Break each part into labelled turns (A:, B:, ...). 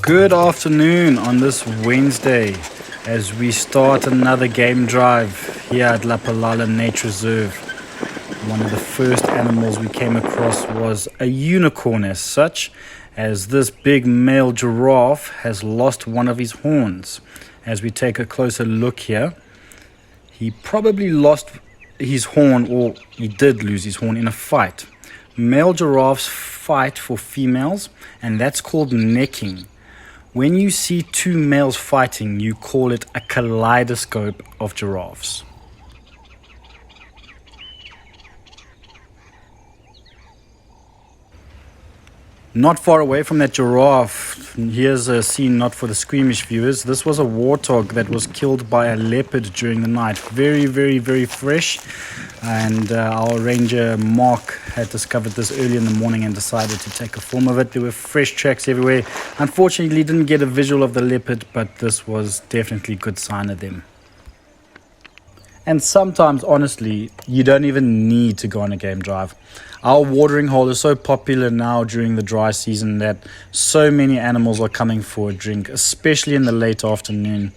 A: Good afternoon on this Wednesday as we start another game drive here at Lapalala Nature Reserve. One of the first animals we came across was a unicorn as such, as this big male giraffe has lost one of his horns. As we take a closer look here, he probably lost his horn, or he did lose his horn in a fight. Male giraffes fight for females, and that's called necking. When you see two males fighting, you call it a kaleidoscope of giraffes. Not far away from that giraffe, here's a scene not for the squeamish viewers. This was a warthog that was killed by a leopard during the night. Very, very, very fresh. And our ranger Mark had discovered this early in the morning and decided to take a film of it. There were fresh tracks everywhere. Unfortunately, didn't get a visual of the leopard, but this was definitely a good sign of them. And sometimes, honestly, you don't even need to go on a game drive. Our watering hole is so popular now during the dry season that so many animals are coming for a drink, especially in the late afternoon.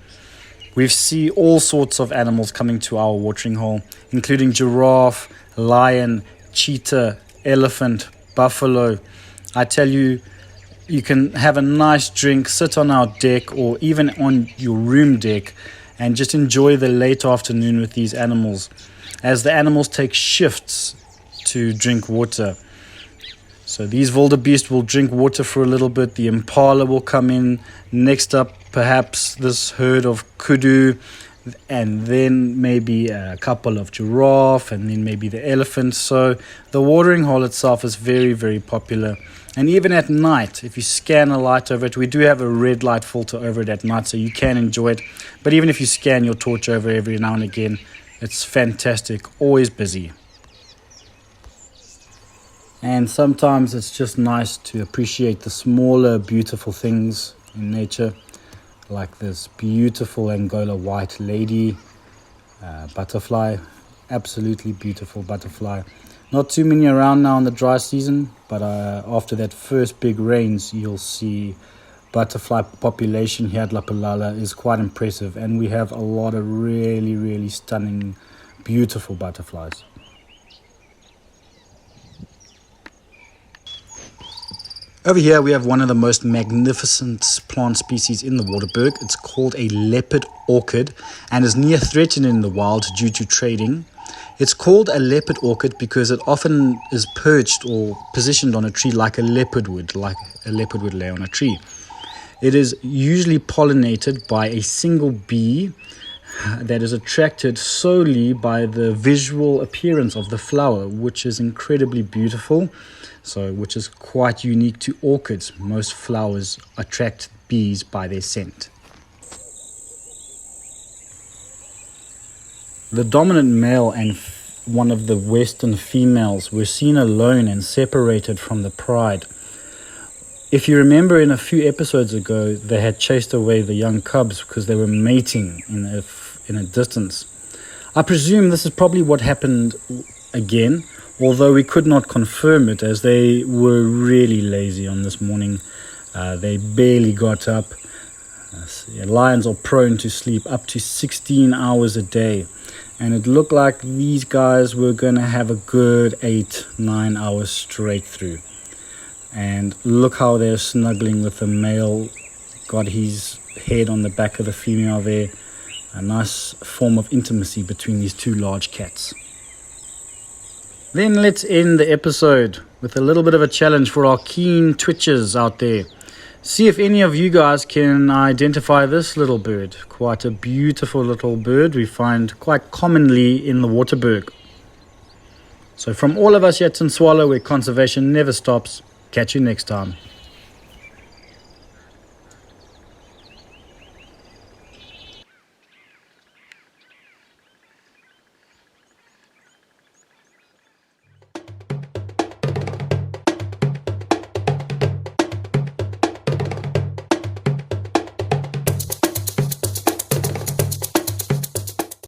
A: We see all sorts of animals coming to our watering hole, including giraffe, lion, cheetah, elephant, buffalo. I tell you, you can have a nice drink, sit on our deck or even on your room deck and just enjoy the late afternoon with these animals, as the animals take shifts to drink water. So these wildebeest will drink water for a little bit. The impala will come in. Next up, perhaps this herd of kudu, and then maybe a couple of giraffe, and then maybe the elephant. So the watering hole itself is very, very popular. And even at night, if you scan a light over it, we do have a red light filter over it at night, so you can enjoy it. But even if you scan your torch over every now and again, it's fantastic, always busy. And sometimes it's just nice to appreciate the smaller, beautiful things in nature, like this beautiful Angola white lady butterfly. Absolutely beautiful butterfly. Not too many around now in the dry season, but after that first big rains, you'll see butterfly population here at Lapalala is quite impressive, and we have a lot of really, really stunning, beautiful butterflies. Over here we have one of the most magnificent plant species in the Waterberg. It's called a leopard orchid and is near threatened in the wild due to trading. It's called a leopard orchid because it often is perched or positioned on a tree like a leopard would lay on a tree. It is usually pollinated by a single bee that is attracted solely by the visual appearance of the flower, which is incredibly beautiful. Which is quite unique to orchids. Most flowers attract bees by their scent. The dominant male and one of the western females were seen alone and separated from the pride. If you remember, in a few episodes ago, they had chased away the young cubs because they were mating in a distance. I presume this is probably what happened again, although we could not confirm it, as they were really lazy on this morning. They barely got up. Lions are prone to sleep up to 16 hours a day, and it looked like these guys were going to have a good 8-9 hours straight through. And look how they're snuggling with the male. Got his head on the back of the female there. A nice form of intimacy between these two large cats. Then let's end the episode with a little bit of a challenge for our keen twitchers out there. See if any of you guys can identify this little bird. Quite a beautiful little bird we find quite commonly in the Waterberg. So from all of us here at Swallow, where conservation never stops, catch you next time.